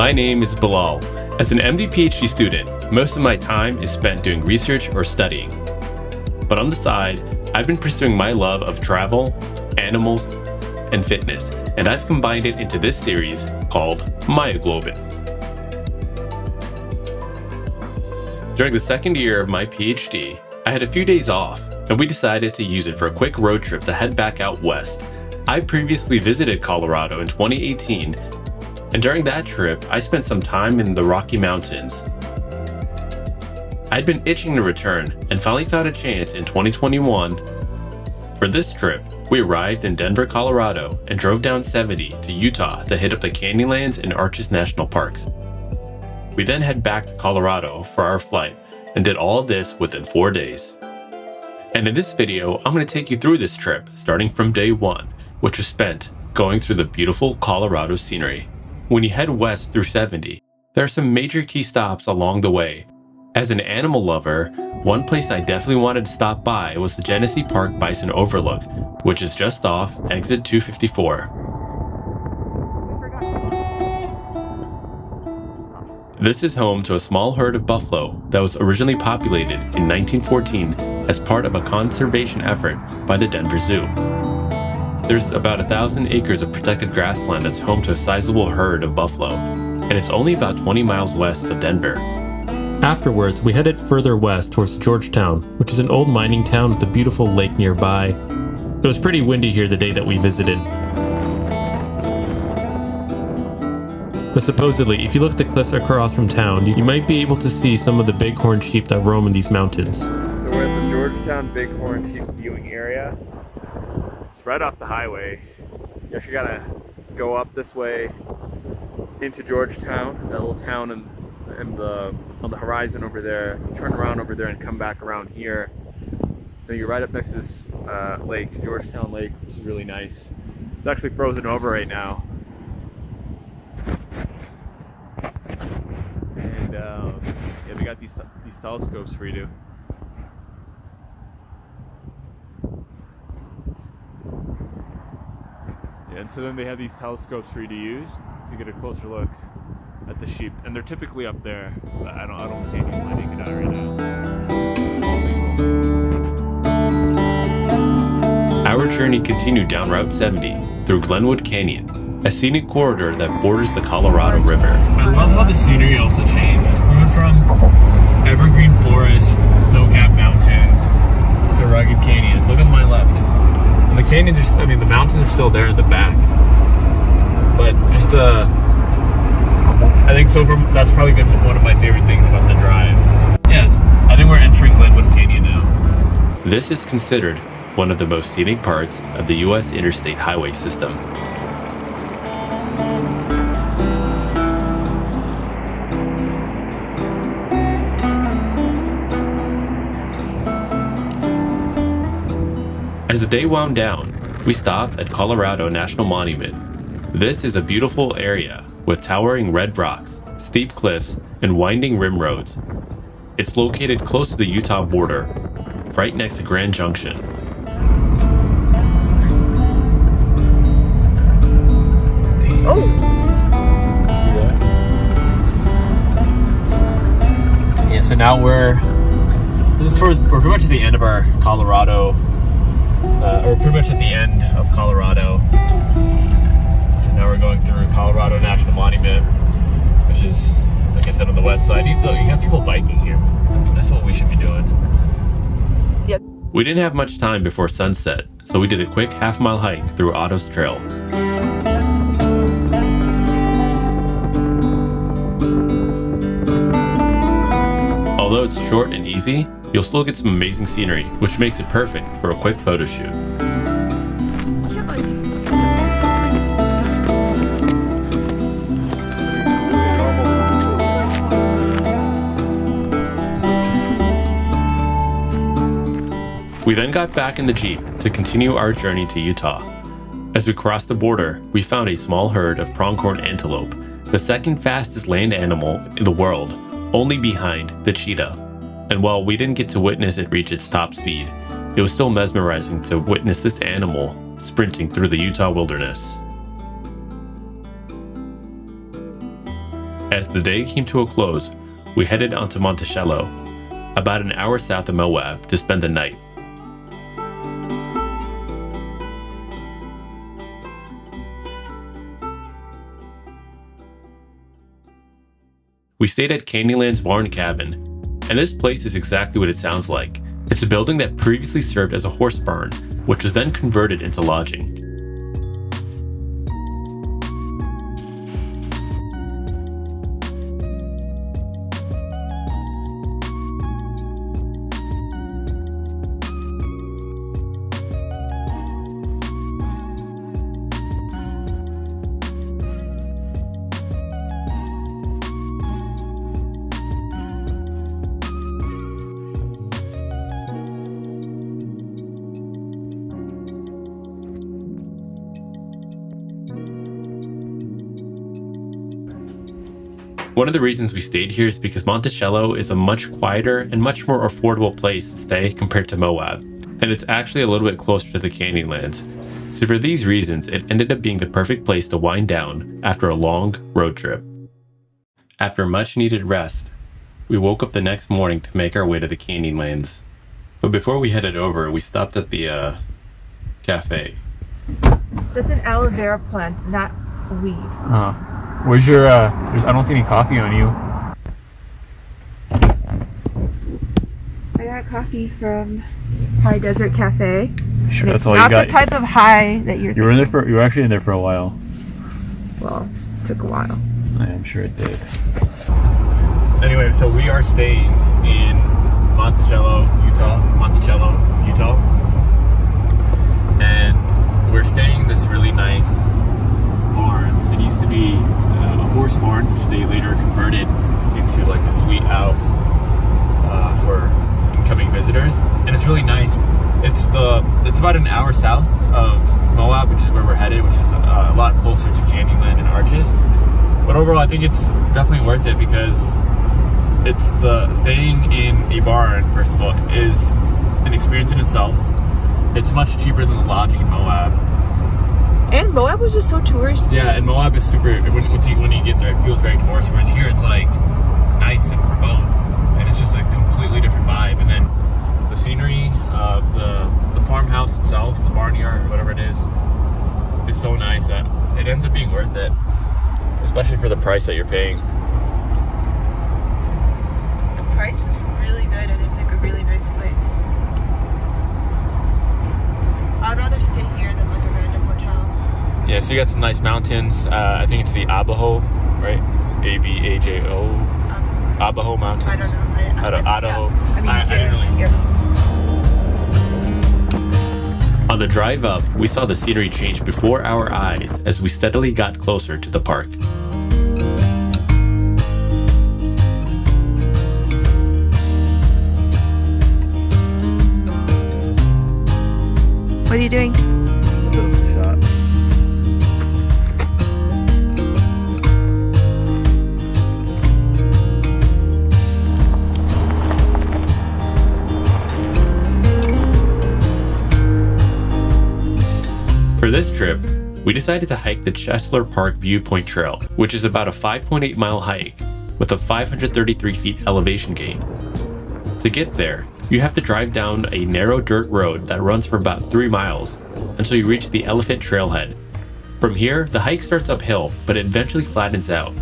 My name is Bilal. As an MD PhD student, most of my time is spent doing research or studying. But on the side, I've been pursuing my love of travel, animals, and fitness, and I've combined it into this series called Myoglobin. During the second year of my PhD, I had a few days off, and we decided to use it for a quick road trip to head back out west. I previously visited Colorado in 2018, and during that trip, I spent some time in the Rocky Mountains. I'd been itching to return and finally found a chance in 2021. For this trip, we arrived in Denver, Colorado, and drove down 70 to Utah to hit up the Canyonlands and Arches National Parks. We then head back to Colorado for our flight and did all of this within 4 days. And in this video, I'm going to take you through this trip starting from day one, which was spent going through the beautiful Colorado scenery. When you head west through 70, there are some major key stops along the way. As an animal lover, one place I definitely wanted to stop by was the Genesee Park Bison Overlook, which is just off exit 254. This is home to a small herd of buffalo that was originally populated in 1914 as part of a conservation effort by the Denver Zoo. There's about 1,000 acres of protected grassland that's home to a sizable herd of buffalo, and it's only about 20 miles west of Denver. Afterwards, we headed further west towards Georgetown, which is an old mining town with a beautiful lake nearby. It was pretty windy here the day that we visited. But supposedly, if you look at the cliffs across from town, you might be able to see some of the bighorn sheep that roam in these mountains. So we're at the Georgetown bighorn sheep viewing area. It's right off the highway. You actually gotta go up this way into Georgetown, that little town on the horizon over there. Turn around over there and come back around here. Then you're right up next to this lake, Georgetown Lake, which is really nice. It's actually frozen over right now. And yeah, we got these telescopes for you to. Yeah, and so then they have these telescopes for you to use to get a closer look at the sheep, and they're typically up there, but I don't see any with my naked eye right now. Our journey continued down Route 70 through Glenwood Canyon, a scenic corridor that borders the Colorado River. I love how the scenery also changed. We went from evergreen forest, snow-capped mountains, to rugged canyons. Look on my left. And the canyons are, the mountains are still there in the back, but just I think so far that's probably been one of my favorite things about the drive. Yes, I think we're entering Glenwood Canyon now. This is considered one of the most scenic parts of the U.S. interstate highway system. As the day wound down, we stopped at Colorado National Monument. This is a beautiful area with towering red rocks, steep cliffs, and winding rim roads. It's located close to the Utah border, right next to Grand Junction. Oh! See that? Yeah, so now we're pretty much at the end of our Colorado, or pretty much at the end of Colorado. Now we're going through Colorado National Monument, which is, like I said, on the west side. Look, you got people biking here. That's what we should be doing. Yep. We didn't have much time before sunset, so we did a quick half-mile hike through Otto's Trail. Although it's short and easy, you'll still get some amazing scenery, which makes it perfect for a quick photo shoot. We then got back in the Jeep to continue our journey to Utah. As we crossed the border, we found a small herd of pronghorn antelope, the second fastest land animal in the world, only behind the cheetah. And while we didn't get to witness it reach its top speed, it was still mesmerizing to witness this animal sprinting through the Utah wilderness. As the day came to a close, we headed onto Monticello, about an hour south of Moab, to spend the night. We stayed at Canyonland's barn cabin, and this place is exactly what it sounds like. It's a building that previously served as a horse barn, which was then converted into lodging. One of the reasons we stayed here is because Monticello is a much quieter and much more affordable place to stay compared to Moab, and it's actually a little bit closer to the Canyonlands. So for these reasons, it ended up being the perfect place to wind down after a long road trip. After much needed rest, we woke up the next morning to make our way to the Canyonlands. But before we headed over, we stopped at the cafe. That's an aloe vera plant, not weed. Where's your, I don't see any coffee on you. I got coffee from High Desert Cafe. Sure, And that's it's all you not got. the type of high that you're You were actually in there for a while. Well, it took a while. I am sure it did. Anyway, so we are staying in Monticello, Utah. And we're staying in this really nice barn. It used to be a horse barn, which they later converted into like a sweet house for incoming visitors. And it's really nice. It's about an hour south of Moab, which is where we're headed, which is a lot closer to Canyonland and Arches. But overall, I think it's definitely worth it because it's staying in a barn, first of all, is an experience in itself. It's much cheaper than the lodging in Moab. And Moab was just so touristy. Yeah, and Moab is super, when you get there, it feels very touristy. Whereas here, it's like nice and remote. And it's just a completely different vibe. And then the scenery of the farmhouse itself, the barnyard, whatever it is so nice that it ends up being worth it. Especially for the price that you're paying. The price was really good and it's like a really nice place. I'd rather stay here than like a random hotel. Yeah, so you got some nice mountains. I think it's the Abajo, right? Abajo. Abajo Mountains. I don't know. Idaho. Yeah. I didn't really. Yeah. On the drive up, we saw the scenery change before our eyes as we steadily got closer to the park. What are you doing? Shot. For this trip, we decided to hike the Chesler Park Viewpoint Trail, which is about a 5.8 mile hike with a 533 feet elevation gain. To get there, you have to drive down a narrow dirt road that runs for about 3 miles until you reach the Elephant Trailhead. From here, the hike starts uphill, but it eventually flattens out.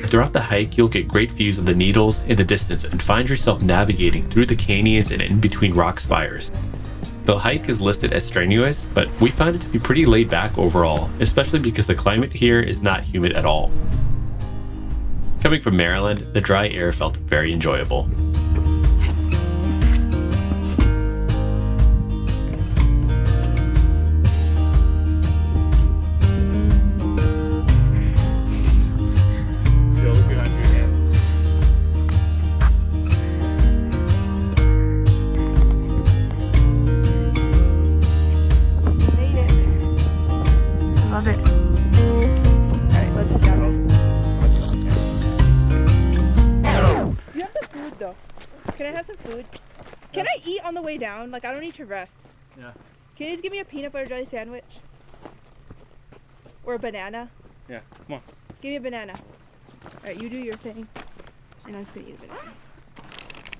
Throughout the hike, you'll get great views of the Needles in the distance and find yourself navigating through the canyons and in between rock spires. The hike is listed as strenuous, but we found it to be pretty laid back overall, especially because the climate here is not humid at all. Coming from Maryland, the dry air felt very enjoyable. Love it. Alright, let's head down. You have the food though. Can I have some food? Can I eat on the way down? Like, I don't need to rest. Yeah. Can you just give me a peanut butter jelly sandwich? Or a banana? Yeah, come on. Give me a banana. Alright, you do your thing. And I'm just gonna eat a banana.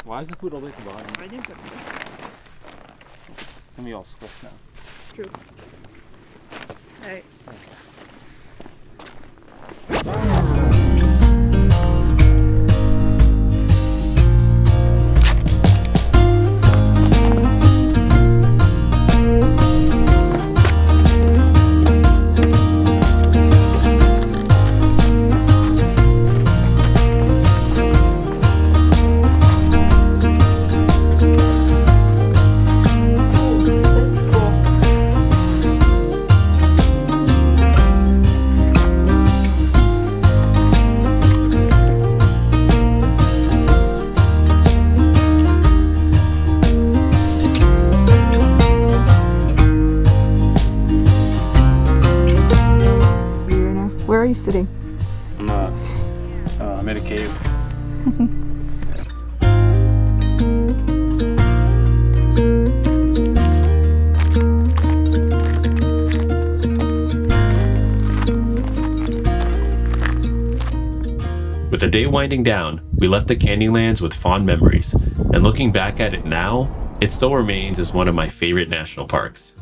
Why is the food all the way at the bottom? I didn't put it there. Let me all squish now. True. Alright. Where are you sitting? I'm in a cave. With the day winding down, we left the Canyonlands with fond memories, and looking back at it now, it still remains as one of my favorite national parks.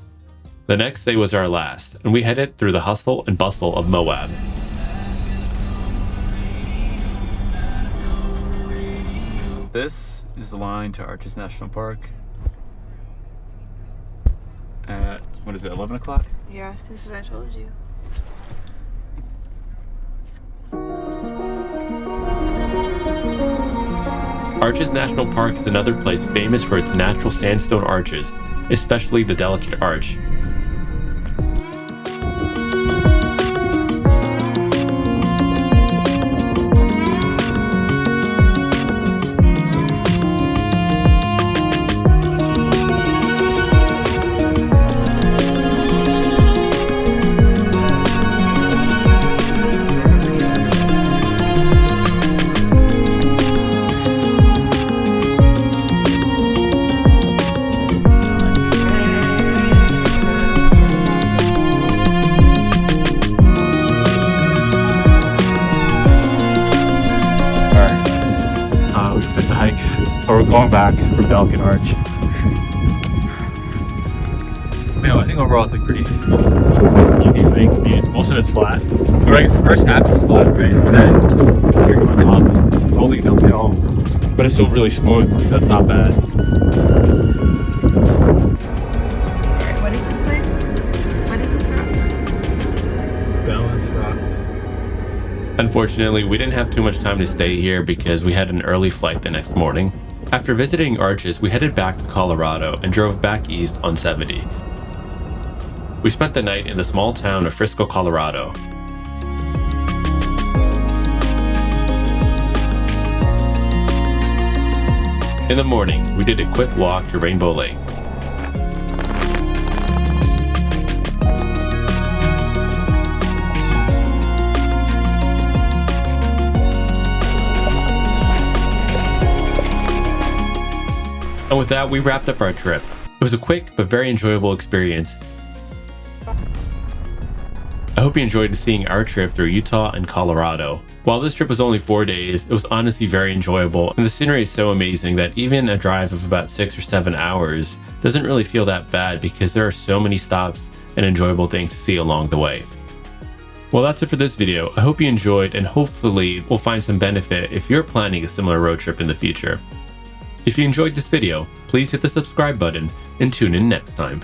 The next day was our last, and we headed through the hustle and bustle of Moab. This is the line to Arches National Park at, what is it, 11 o'clock? Yeah, this is what I told you. Arches National Park is another place famous for its natural sandstone arches, especially the Delicate Arch. Or we're going back from Delicate Arch. Yeah, I think overall it's like pretty easy hike. Most of it's flat. Or I guess the first half is flat, right? And then you're going up, holding downhill. But it's still really smooth, so it's not bad. Alright, what is this place? What is this rock? Balance rock. Unfortunately, we didn't have too much time to stay here because we had an early flight the next morning. After visiting Arches, we headed back to Colorado and drove back east on 70. We spent the night in the small town of Frisco, Colorado. In the morning, we did a quick walk to Rainbow Lake. And with that, we wrapped up our trip. It was a quick but very enjoyable experience. I hope you enjoyed seeing our trip through Utah and Colorado. While this trip was only 4 days, it was honestly very enjoyable, and the scenery is so amazing that even a drive of about 6 or 7 hours doesn't really feel that bad because there are so many stops and enjoyable things to see along the way. Well, that's it for this video. I hope you enjoyed, and hopefully we'll find some benefit if you're planning a similar road trip in the future. If you enjoyed this video, please hit the subscribe button and tune in next time.